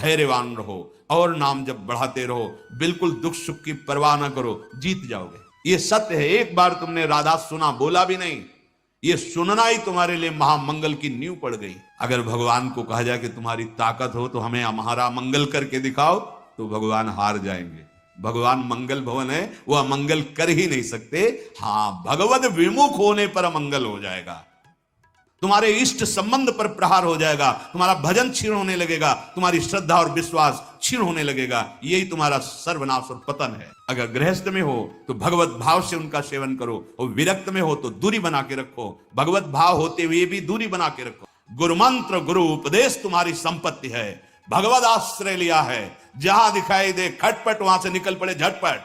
धैर्यवान रहो और नाम जब बढ़ाते रहो, बिल्कुल दुख सुख की परवाह ना करो, जीत जाओगे। ये सत्य है। एक बार तुमने राधा सुना, बोला भी नहीं, ये सुनना ही तुम्हारे लिए महामंगल की नींव पड़ गई। अगर भगवान को कहा जाए कि तुम्हारी ताकत हो तो हमें हमारा मंगल करके दिखाओ, तो भगवान हार जाएंगे। भगवान मंगल भवन है, वो अमंगल कर ही नहीं सकते। हां, भगवद विमुख होने पर अमंगल हो जाएगा, तुम्हारे इष्ट संबंध पर प्रहार हो जाएगा, तुम्हारा भजन क्षीण होने लगेगा, तुम्हारी श्रद्धा और विश्वास क्षीण होने लगेगा। यही तुम्हारा सर्वनाश और पतन है। अगर गृहस्थ में हो तो भगवत भाव से उनका सेवन करो, और विरक्त में हो तो दूरी बना के रखो। भगवत भाव होते हुए भी दूरी बना के रखो। गुरु मंत्र गुरु उपदेश तुम्हारी संपत्ति है। भगवत आश्रय लिया है, जहां दिखाई दे खटपट वहां से निकल पड़े झटपट।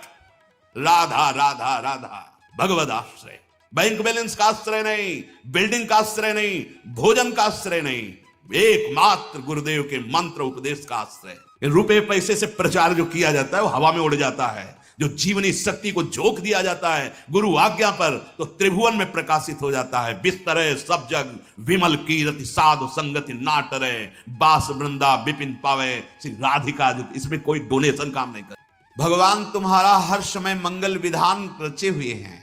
राधा राधा राधा, भगवत आश्रय। बैंक बैलेंस का आश्रय नहीं, बिल्डिंग का आश्रय नहीं, भोजन का आश्रय नहीं, एकमात्र गुरुदेव के मंत्र उपदेश का आश्रय। रुपए पैसे से प्रचार जो किया जाता है वो हवा में उड़ जाता है। जो जीवनी शक्ति को झोंक दिया जाता है गुरु आज्ञा पर, तो त्रिभुवन में प्रकाशित हो जाता है। बिस्तरे सब जग विमल कीरति, साधु संगति ना टरे, बास वृंदा विपिन पावे श्री राधिका। इसमें कोई डोनेशन काम नहीं कर। भगवान तुम्हारा हर समय मंगल विधान रचे हुए हैं।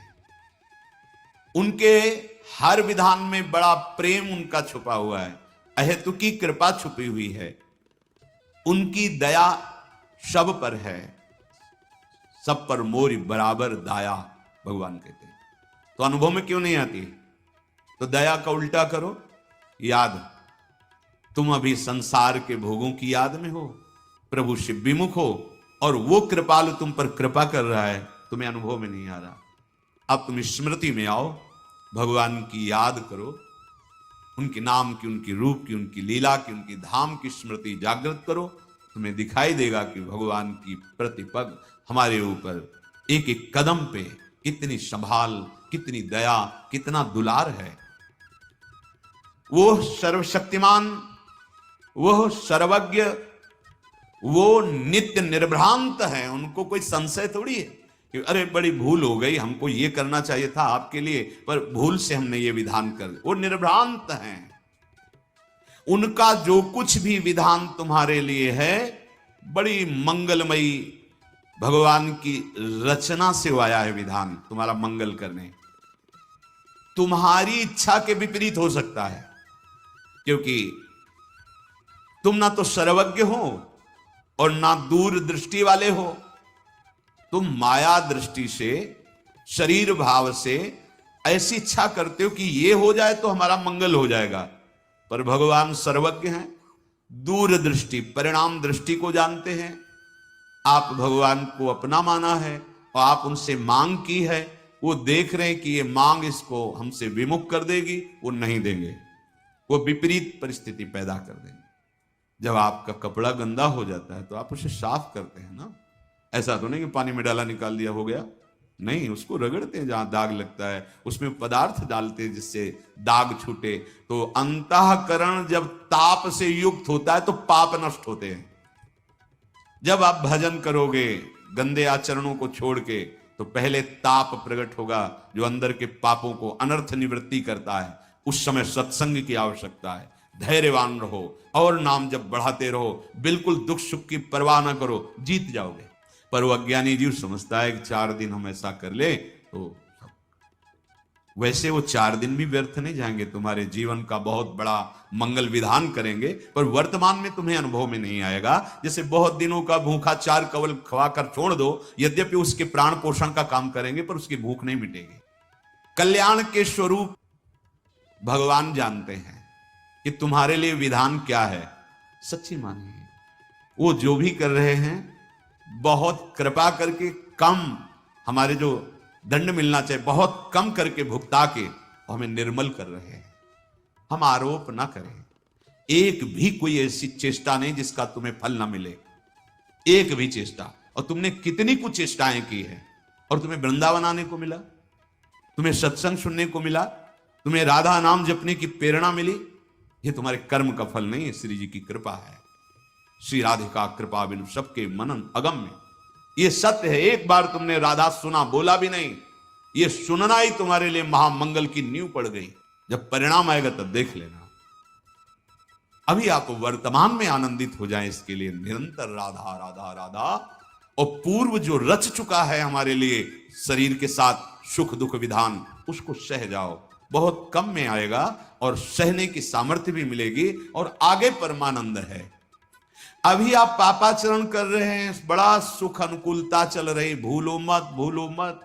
उनके हर विधान में बड़ा प्रेम उनका छुपा हुआ है, अहेतुकी कृपा छुपी हुई है। उनकी दया सब पर है, सब पर मोरी बराबर दाया, भगवान कहते हैं। तो अनुभव में क्यों नहीं आती? तो दया का उल्टा करो, याद। तुम अभी संसार के भोगों की याद में हो, प्रभु से विमुख हो, और वो कृपालु तुम पर कृपा कर रहा है, तुम्हें अनुभव में नहीं आ रहा। अब तुम स्मृति में आओ, भगवान की याद करो, उनके नाम की, उनकी रूप की, उनकी लीला की, उनकी धाम की स्मृति जागृत करो। तुम्हें दिखाई देगा कि भगवान की प्रतिपग हमारे ऊपर एक एक कदम पे कितनी संभाल, कितनी दया, कितना दुलार है। वो सर्वशक्तिमान, वो सर्वज्ञ, वो नित्य निर्भ्रांत है। उनको कोई संशय थोड़ी है कि अरे बड़ी भूल हो गई, हमको ये करना चाहिए था आपके लिए, पर भूल से हमने ये विधान कर दिया। वो निर्भ्रांत हैं। उनका जो कुछ भी विधान तुम्हारे लिए है बड़ी मंगलमयी, भगवान की रचना से आया है विधान तुम्हारा मंगल करने। तुम्हारी इच्छा के विपरीत हो सकता है, क्योंकि तुम ना तो सर्वज्ञ हो और ना दूर दृष्टि वाले हो। तुम माया दृष्टि से, शरीर भाव से ऐसी इच्छा करते हो कि ये हो जाए तो हमारा मंगल हो जाएगा, पर भगवान सर्वज्ञ हैं, दूर दृष्टि, परिणाम दृष्टि को जानते हैं। आप भगवान को अपना माना है और आप उनसे मांग की है, वो देख रहे हैं कि ये मांग इसको हमसे विमुख कर देगी, वो नहीं देंगे, वो विपरीत परिस्थिति पैदा कर देंगे। जब आपका कपड़ा गंदा हो जाता है तो आप उसे साफ करते हैं ना, ऐसा तो नहीं कि पानी में डाला निकाल दिया हो गया, नहीं, उसको रगड़ते हैं जहां दाग लगता है, उसमें पदार्थ डालते हैं जिससे दाग छूटे। तो अंतःकरण जब ताप से युक्त होता है तो पाप नष्ट होते हैं। जब आप भजन करोगे गंदे आचरणों को छोड़ के, तो पहले ताप प्रकट होगा जो अंदर के पापों को अनर्थ निवृत्ति करता है। उस समय सत्संग की आवश्यकता है। धैर्यवान रहो और नाम जब बढ़ाते रहो, बिल्कुल दुख सुख की परवाह ना करो, जीत जाओगे। पर वो अज्ञानी जीव समझता है कि 4 दिन हम ऐसा कर ले तो, वैसे वो 4 दिन भी व्यर्थ नहीं जाएंगे, तुम्हारे जीवन का बहुत बड़ा मंगल विधान करेंगे, पर वर्तमान में तुम्हें अनुभव में नहीं आएगा। जैसे बहुत दिनों का भूखा 4 कवल खवाकर छोड़ दो, यद्यपि उसके प्राण पोषण का काम करेंगे, पर उसकी भूख नहीं मिटेगी। कल्याण के स्वरूप भगवान जानते हैं कि तुम्हारे लिए विधान क्या है, सच्ची मानिए। वो जो भी कर रहे हैं बहुत कृपा करके, कम हमारे जो दंड मिलना चाहिए बहुत कम करके भुगता के हमें निर्मल कर रहे हैं। हम आरोप ना करें, एक भी कोई ऐसी चेष्टा नहीं जिसका तुम्हें फल ना मिले, एक भी चेष्टा। और तुमने कितनी कुछ चेष्टाएं की है, और तुम्हें वृंदावन आने को मिला, तुम्हें सत्संग सुनने को मिला, तुम्हें राधा नाम जपने की प्रेरणा मिली। ये तुम्हारे कर्म का फल नहीं है, श्री जी की कृपा है। श्री राधिका कृपा बिनु सबके मनन अगम्य, ये सत्य है। एक बार तुमने राधा सुना, बोला भी नहीं, ये सुनना ही तुम्हारे लिए महामंगल की नींव पड़ गई। जब परिणाम आएगा तब देख लेना। अभी आप वर्तमान में आनंदित हो जाएं, इसके लिए निरंतर राधा राधा राधा। और पूर्व जो रच चुका है हमारे लिए शरीर के साथ सुख दुख विधान, उसको सह जाओ, बहुत कम में आएगा और सहने की सामर्थ्य भी मिलेगी और आगे परमानंद है। अभी आप पापाचरण कर रहे हैं, बड़ा सुख अनुकूलता चल रही, भूलो मत भूलो मत।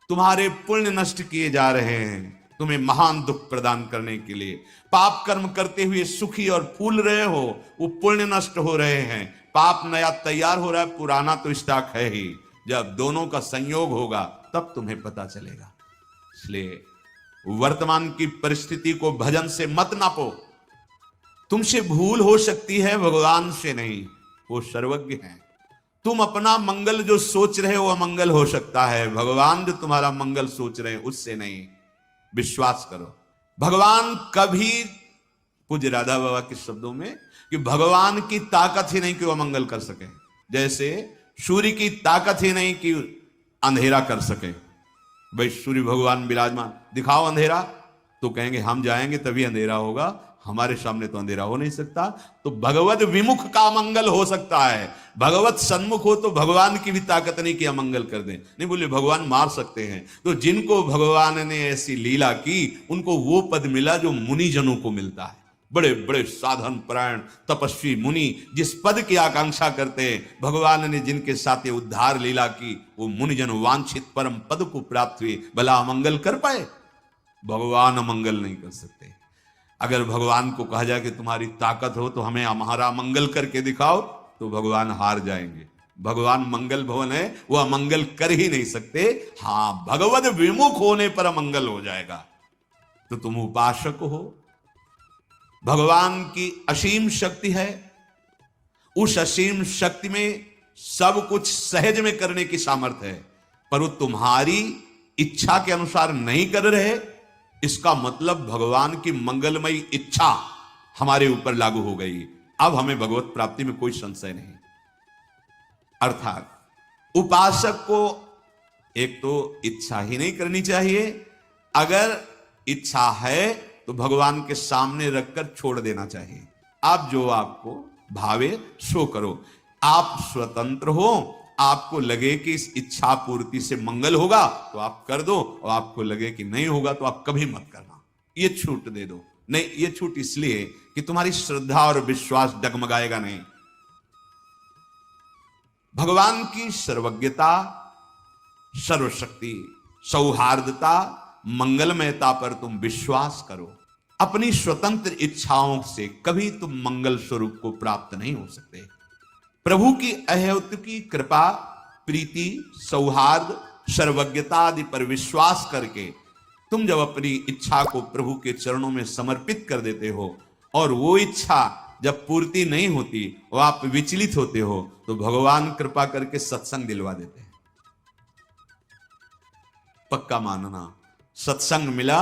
तुम्हारे पुण्य नष्ट किए जा रहे हैं तुम्हें महान दुख प्रदान करने के लिए। पाप कर्म करते हुए सुखी और फूल रहे हो, वो पुण्य नष्ट हो रहे हैं। पाप नया तैयार हो रहा है, पुराना तो स्टॉक है ही। जब दोनों का संयोग होगा तब तुम्हें पता चलेगा। इसलिए वर्तमान की परिस्थिति को भजन से मत नापो। तुमसे भूल हो सकती है, भगवान से नहीं, वो सर्वज्ञ हैं। तुम अपना मंगल जो सोच रहे हो अमंगल हो सकता है, भगवान जो तुम्हारा मंगल सोच रहे हैं उससे नहीं। विश्वास करो, भगवान कभी, पूज्य राधा बाबा के शब्दों में, कि भगवान की ताकत ही नहीं कि वो अमंगल कर सके। जैसे सूर्य की ताकत ही नहीं कि अंधेरा कर सके। भाई सूर्य भगवान विराजमान, दिखाओ अंधेरा, तो कहेंगे हम जाएंगे तभी अंधेरा होगा, हमारे सामने तो अंधेरा हो नहीं सकता। तो भगवत विमुख का अमंगल हो सकता है, भगवत सन्मुख हो तो भगवान की भी ताकत नहीं कि अमंगल कर दें। नहीं बोले भगवान मार सकते हैं, तो जिनको भगवान ने ऐसी लीला की उनको वो पद मिला जो मुनि जनों को मिलता है। बड़े बड़े साधन परायण तपस्वी मुनि जिस पद की आकांक्षा करते हैं, भगवान ने जिनके साथ ये उद्धार लीला की, वो मुनिजन वांछित परम पद को प्राप्त हुए। भला अमंगल कर पाए? भगवान अमंगल नहीं कर सकते। अगर भगवान को कहा जाए कि तुम्हारी ताकत हो तो हमें हमारा मंगल करके दिखाओ, तो भगवान हार जाएंगे। भगवान मंगल भवन है, वो अमंगल कर ही नहीं सकते। हां, भगवत विमुख होने पर अमंगल हो जाएगा। तो तुम उपासक हो, भगवान की असीम शक्ति है, उस असीम शक्ति में सब कुछ सहज में करने की सामर्थ्य है, पर वो तुम्हारी इच्छा के अनुसार नहीं कर रहे। इसका मतलब भगवान की मंगलमयी इच्छा हमारे ऊपर लागू हो गई। अब हमें भगवत प्राप्ति में कोई संशय नहीं। अर्थात उपासक को एक तो इच्छा ही नहीं करनी चाहिए, अगर इच्छा है तो भगवान के सामने रखकर छोड़ देना चाहिए। आप जो आपको भावे सो करो। आप स्वतंत्र हो, आपको लगे कि इस इच्छा पूर्ति से मंगल होगा तो आप कर दो, और आपको लगे कि नहीं होगा तो आप कभी मत करना, ये छूट दे दो। नहीं, ये छूट इसलिए कि तुम्हारी श्रद्धा और विश्वास डगमगाएगा नहीं। भगवान की सर्वज्ञता, सर्वशक्ति, सौहार्दता, मंगलमयता पर तुम विश्वास करो। अपनी स्वतंत्र इच्छाओं से कभी तुम मंगल स्वरूप को प्राप्त नहीं हो सकते। प्रभु की अहेतुकी कृपा, प्रीति, सौहार्द, सर्वज्ञता आदि पर विश्वास करके तुम जब अपनी इच्छा को प्रभु के चरणों में समर्पित कर देते हो और वो इच्छा जब पूर्ति नहीं होती और आप विचलित होते हो, तो भगवान कृपा करके सत्संग दिलवा देते हैं। पक्का मानना, सत्संग मिला,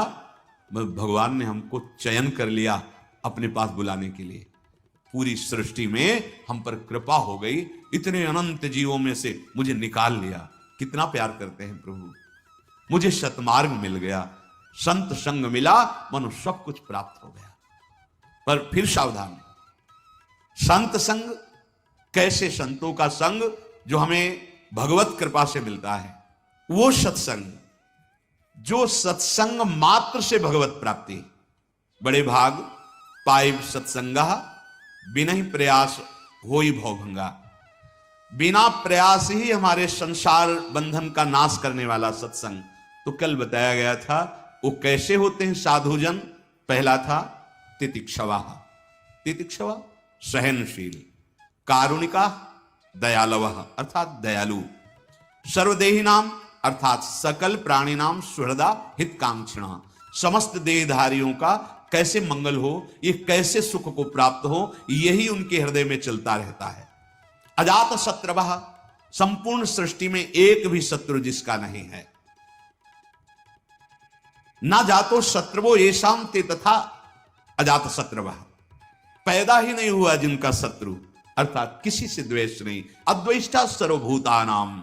भगवान ने हमको चयन कर लिया अपने पास बुलाने के लिए। पूरी सृष्टि में हम पर कृपा हो गई, इतने अनंत जीवों में से मुझे निकाल लिया। कितना प्यार करते हैं प्रभु। मुझे सतमार्ग मिल गया, संत संग मिला, मनो सब कुछ प्राप्त हो गया। पर फिर सावधान, संत संग कैसे? संतों का संग जो हमें भगवत कृपा से मिलता है, वो सत्संग जो सत्संग मात्र से भगवत प्राप्ति। बड़े भाग पाइब सत्संगा बिना ही प्रयास होई भवभंगा। बिना प्रयास ही हमारे संसार बंधन का नाश करने वाला सत्संग। तो कल बताया गया था वो कैसे होते हैं साधुजन। पहला था तितिक्षवा, तितिक्षवा सहनशील, कारुणिका दयालव अर्थात दयालु, सर्वदेही नाम अर्थात सकल प्राणी नाम सुहृदा हितकांक्षिणा, समस्त देहधारियों का कैसे मंगल हो, ये कैसे सुख को प्राप्त हो, यही उनके हृदय में चलता रहता है। अजात शत्रवः, संपूर्ण सृष्टि में एक भी शत्रु जिसका नहीं है। ना जातो शत्रुवो येषां ते तथा अजात शत्रवः, पैदा ही नहीं हुआ जिनका शत्रु, अर्थात किसी से द्वेष नहीं। अद्वेष्टा सर्वभूतानाम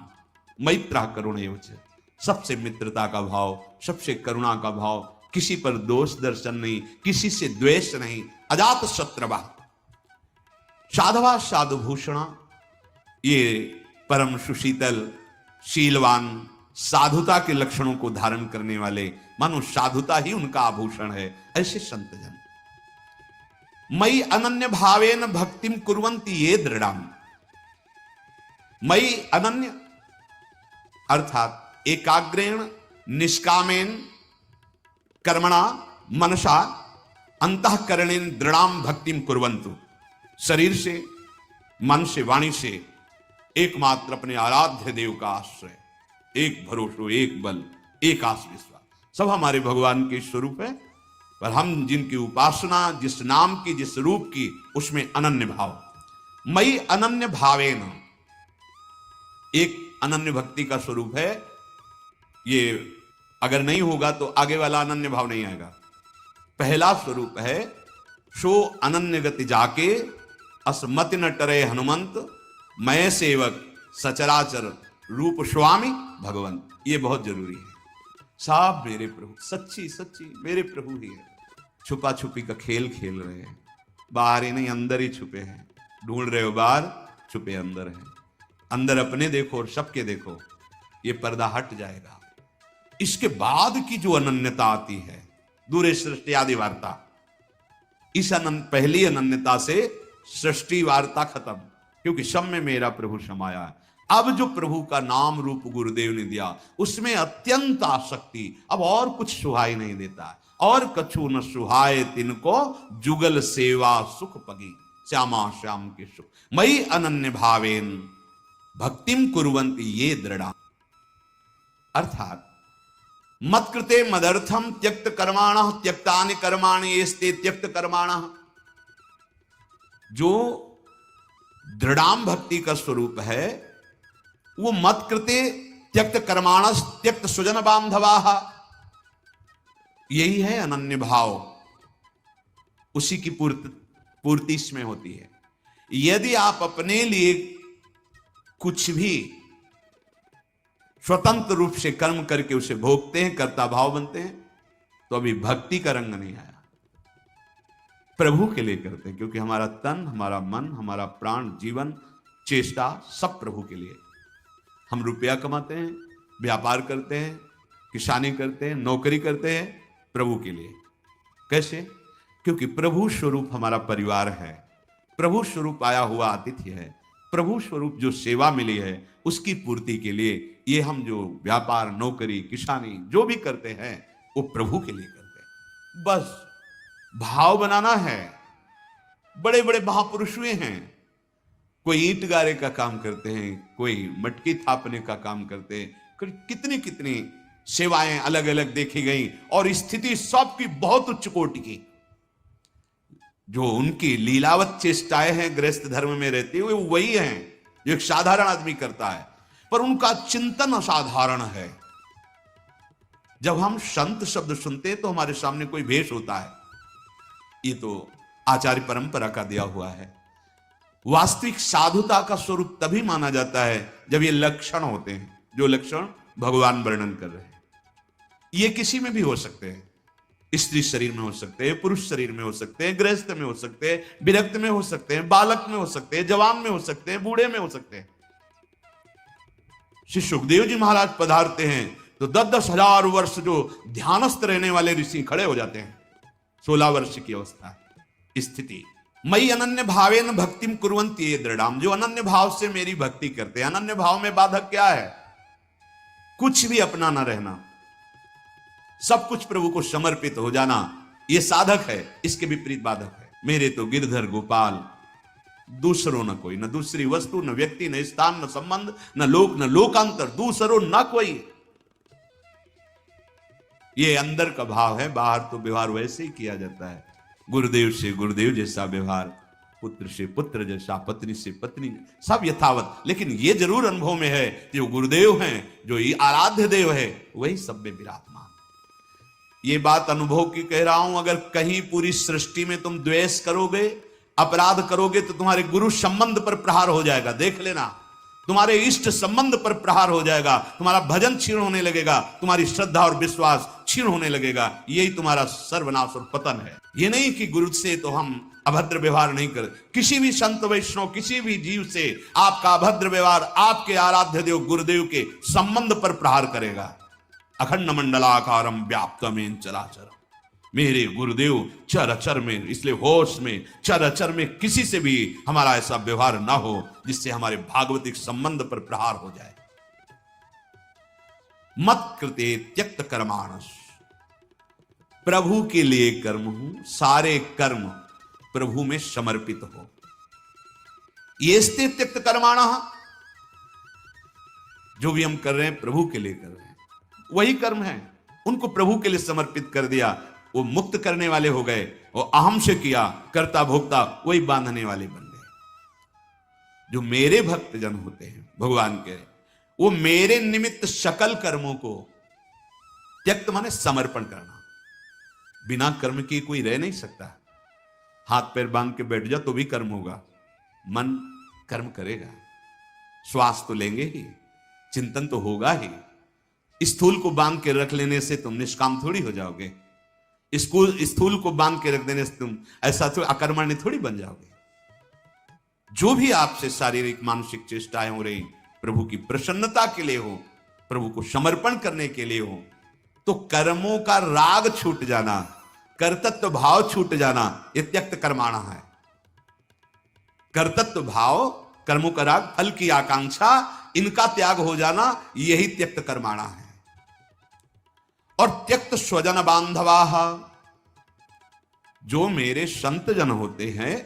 मैत्रः करुणैव च, सबसे मित्रता का भाव, सबसे करुणा का भाव, किसी पर दोष दर्शन नहीं, किसी से द्वेष नहीं, अजात शत्रवा साधवा साधुभूषणा, ये परम सुशीतल शीलवान साधुता के लक्षणों को धारण करने वाले, मानो साधुता ही उनका आभूषण है, ऐसे संत जन। मई अनन्य भावेन भक्तिम कुर्वन्ति ये दृढ़ाम। मई अनन्य अर्थात एकाग्रेण निष्कामेन कर्मणा मनसा अंतःकरणेन दृढ़ाम भक्तिम कुर्वन्तु। शरीर से, मन से, वाणी से एकमात्र अपने आराध्य देव का आश्रय, एक भरोसो, एक बल, एक आस विश्वास, सब हमारे भगवान के स्वरूप है। पर हम जिनकी उपासना, जिस नाम की, जिस रूप की, उसमें अनन्य भाव। मई अनन्य भावेन, एक अनन्य भक्ति का स्वरूप है। ये अगर नहीं होगा तो आगे वाला अनन्य भाव नहीं आएगा। पहला स्वरूप है सो अनन्य गति जाके असमति न टरे हनुमंत, मैं सेवक सचराचर रूप स्वामी भगवंत। ये बहुत जरूरी है। साहब मेरे प्रभु, सच्ची सच्ची मेरे प्रभु ही है। छुपा छुपी का खेल खेल रहे हैं, बाहर ही नहीं अंदर ही छुपे हैं। ढूंढ रहे हो बाहर, छुपे अंदर हैं। अंदर अपने देखो और सबके देखो, ये पर्दा हट जाएगा। इसके बाद की जो अनन्यता आती है, दूरे सृष्टि आदि वार्ता, इस पहली अनन्यता से सृष्टि वार्ता खत्म, क्योंकि सब में मेरा प्रभु समाया है। अब जो प्रभु का नाम रूप गुरुदेव ने दिया, उसमें अत्यंत आसक्ति, अब और कुछ सुहाई नहीं देता। और कछु न सुहाए तिनको, जुगल सेवा सुख पगी, श्यामा श्याम के सुख। मई अनन्य भावेन भक्तिम कुर्वन्ति ये दृढ़ा, अर्थात मत्कृते मदर्थम त्यक्त कर्माणः त्यक्तानि कर्माणि येस्ते त्यक्त कर्माणः। जो दृढ़ाम भक्ति का स्वरूप है वो मत्कृते त्यक्त कर्माणस त्यक्त सुजन बांधवाः, यही है अनन्य भाव। उसी की पूर्ति इसमें होती है। यदि आप अपने लिए कुछ भी स्वतंत्र रूप से कर्म करके उसे भोगते हैं, कर्ता भाव बनते हैं, तो अभी भक्ति का रंग नहीं आया। प्रभु के लिए करते हैं, क्योंकि हमारा तन, हमारा मन, हमारा प्राण, जीवन, चेष्टा सब प्रभु के लिए। हम रुपया कमाते हैं, व्यापार करते हैं, किसानी करते हैं, नौकरी करते हैं प्रभु के लिए। कैसे? क्योंकि प्रभु स्वरूप हमारा परिवार है, प्रभु स्वरूप आया हुआ आतिथ्य है, प्रभु स्वरूप जो सेवा मिली है उसकी पूर्ति के लिए ये हम जो व्यापार, नौकरी, किसानी जो भी करते हैं वो प्रभु के लिए करते हैं। बस भाव बनाना है। बड़े बड़े महापुरुष हुए हैं, कोई ईंट गारे का काम करते हैं, कोई मटकी थापने का काम करते हैं, कितनी कितनी सेवाएं अलग अलग देखी गई, और स्थिति सबकी बहुत उच्च कोटि की। जो उनकी लीलावत चेष्टाएं हैं गृहस्थ धर्म में रहते हुए, वही हैं जो एक साधारण आदमी करता है, पर उनका चिंतन असाधारण है। जब हम संत शब्द सुनते हैं तो हमारे सामने कोई भेष होता है, ये तो आचार्य परंपरा का दिया हुआ है। वास्तविक साधुता का स्वरूप तभी माना जाता है जब ये लक्षण होते हैं, जो लक्षण भगवान वर्णन कर रहे हैं। ये किसी में भी हो सकते हैं, स्त्री शरीर में हो सकते हैं, पुरुष शरीर में हो सकते हैं, गृहस्थ में हो सकते हैं, विरक्त में हो सकते हैं, बालक में हो सकते हैं, जवान में हो सकते हैं, बूढ़े में हो सकते हैं। श्री सुखदेव जी महाराज पधारते हैं तो 10-10 हजार वर्ष जो ध्यानस्थ रहने वाले ऋषि खड़े हो जाते हैं। 16 वर्ष की अवस्था स्थिति। मई अनन्य भावेन भक्तिम कुर्वन्ति ये दृढ़ाम, जो अनन्य भाव से मेरी भक्ति करते हैं। अनन्य भाव में बाधक क्या है? कुछ भी अपना ना रहना, सब कुछ प्रभु को समर्पित हो जाना, ये साधक है। इसके विपरीत बाधक है मेरे तो गिरधर गोपाल, दूसरों न कोई, न दूसरी वस्तु, न व्यक्ति, न स्थान, न संबंध, न लोक, न लोकांतर, दूसरों न कोई। ये अंदर का भाव है। बाहर तो व्यवहार वैसे ही किया जाता है, गुरुदेव से गुरुदेव जैसा व्यवहार, पुत्र से पुत्र जैसा, पत्नी से पत्नी, सब यथावत। लेकिन ये जरूर अनुभव में है जो गुरुदेव हैं, जो ये आराध्य देव है, वही सब में विराजमान। ये बात अनुभव की कह रहा हूं। अगर कहीं पूरी सृष्टि में तुम द्वेष करोगे, अपराध करोगे, तो तुम्हारे गुरु संबंध पर प्रहार हो जाएगा। देख लेना, तुम्हारे इष्ट संबंध पर प्रहार हो जाएगा, तुम्हारा भजन क्षीण होने लगेगा, तुम्हारी श्रद्धा और विश्वास क्षीण होने लगेगा। यही तुम्हारा सर्वनाश और पतन है। ये नहीं कि गुरु से तो हम अभद्र व्यवहार नहीं कर, किसी भी संत वैष्णव, किसी भी जीव से आपका अभद्र व्यवहार आपके आराध्य देव गुरुदेव के संबंध पर प्रहार करेगा। अखंड मंडलाकारम व्याप्तमेन चराचर, मेरे गुरुदेव चर अचर में, इसलिए होश में, चर अचर में किसी से भी हमारा ऐसा व्यवहार ना हो जिससे हमारे भागवतिक संबंध पर प्रहार हो जाए। मत कृते त्यक्त कर्माणस, प्रभु के लिए कर्म हूं, सारे कर्म प्रभु में समर्पित हो। ये स्थित त्यक्त कर्माणा, जो भी हम कर रहे हैं प्रभु के लिए कर रहे हैं, वही कर्म है, उनको प्रभु के लिए समर्पित कर दिया, वो मुक्त करने वाले हो गए। वो अहम से किया कर्ता भोक्ता, वही बांधने वाले बन गए। जो मेरे भक्तजन होते हैं भगवान के, वो मेरे निमित्त सकल कर्मों को त्यक्त माने समर्पण करना। बिना कर्म के कोई रह नहीं सकता। हाथ पैर बांध के बैठ जा तो भी कर्म होगा, मन कर्म करेगा, श्वास तो लेंगे ही, चिंतन तो होगा ही। स्थूल को बांध के रख लेने से तुम निष्काम थोड़ी हो जाओगे। स्थूल को बांध के रख देने से तुम ऐसा तो अकर्मण्य थोड़ी बन जाओगे। जो भी आपसे शारीरिक मानसिक चेष्टाएं हो रही प्रभु की प्रसन्नता के लिए हो, प्रभु को समर्पण करने के लिए हो, तो कर्मों का राग छूट जाना, कर्तृत्व भाव छूट जाना, यह त्यक्त कर्माणा है। कर्तृत्व भाव, कर्मों का राग, फल की आकांक्षा, इनका त्याग हो जाना, यही त्यक्त कर्माणा है। और त्यक्त स्वजन बांधवाः, जो मेरे संत जन होते हैं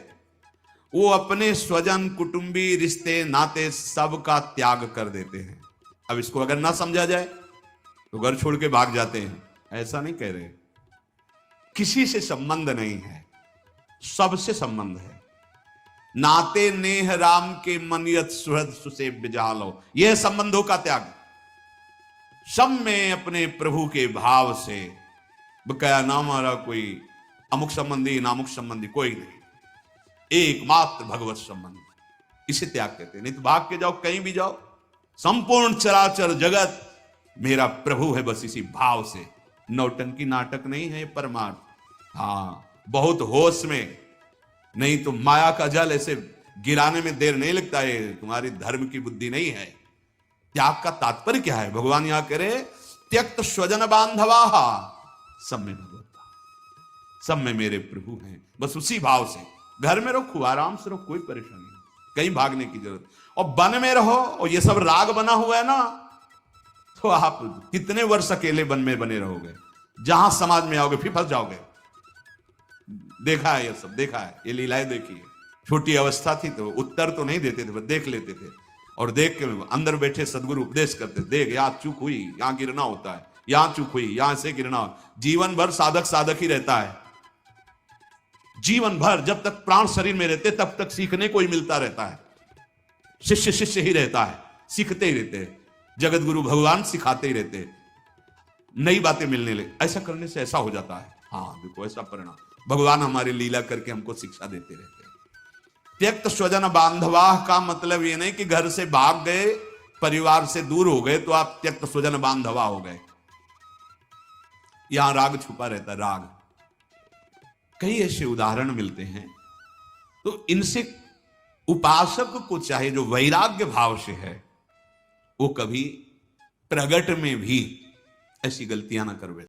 वो अपने स्वजन, कुटुंबी, रिश्ते, नाते सबका त्याग कर देते हैं। अब इसको अगर ना समझा जाए तो घर छोड़ के भाग जाते हैं, ऐसा नहीं कह रहे। किसी से संबंध नहीं है, सबसे संबंध है। नाते नेह राम के मनियत सुहृद सुसेव्य जालो, यह संबंधों का त्याग। सब में अपने प्रभु के भाव से, बकाया ना हमारा कोई अमुक संबंधी नामुक संबंधी कोई नहीं, एकमात्र भगवत संबंध, इसे त्याग कहते हैं। नहीं तो भाग के जाओ, कहीं भी जाओ, संपूर्ण चराचर जगत मेरा प्रभु है, बस इसी भाव से। नौटंकी नाटक नहीं है परमार्थ। हाँ, बहुत होश में, नहीं तो माया का जल ऐसे गिराने में देर नहीं लगता है। तुम्हारी धर्म की बुद्धि नहीं है। त्याग का तात्पर्य क्या है? भगवान यहां कह रहे त्यक्त स्वजन बांधवाः, सब में भगवत, सब में मेरे प्रभु हैं, बस उसी भाव से। घर में रहो, खूब आराम से रहो, कोई परेशानी नहीं, कहीं भागने की जरूरत। और वन में रहो और ये सब राग बना हुआ है ना, तो आप कितने वर्ष अकेले वन में बने रहोगे? जहां समाज में आओगे फिर फंस जाओगे। देखा है ये सब, देखा है, ये लीलाएं देखी है। छोटी अवस्था थी तो उत्तर तो नहीं देते थे, बस देख लेते थे, और देख के अंदर बैठे सदगुरु उपदेश करते, देख यहां चूक हुई, यहां गिरना होता है, यहां चूक हुई, यहां से गिरना। जीवन भर साधक साधक ही रहता है। जीवन भर जब तक प्राण शरीर में रहते तब तक सीखने को ही मिलता रहता है। शिष्य शिष्य ही रहता है, सीखते ही रहते हैं। जगत गुरु भगवान सिखाते ही रहते, नई बातें मिलने लगे। ऐसा करने से ऐसा हो जाता है। हाँ देखो, ऐसा परिणाम भगवान हमारी लीला करके हमको शिक्षा देते रहते हैं। त्यक्त स्वजन बांधवाः का मतलब ये नहीं कि घर से भाग गए, परिवार से दूर हो गए तो आप त्यक्त स्वजन बांधवा हो गए। यहां राग छुपा रहता है, राग। कई ऐसे उदाहरण मिलते हैं। तो इनसे उपासक को चाहे जो वैराग्य भाव से है, वो कभी प्रगट में भी ऐसी गलतियां ना कर बैठे।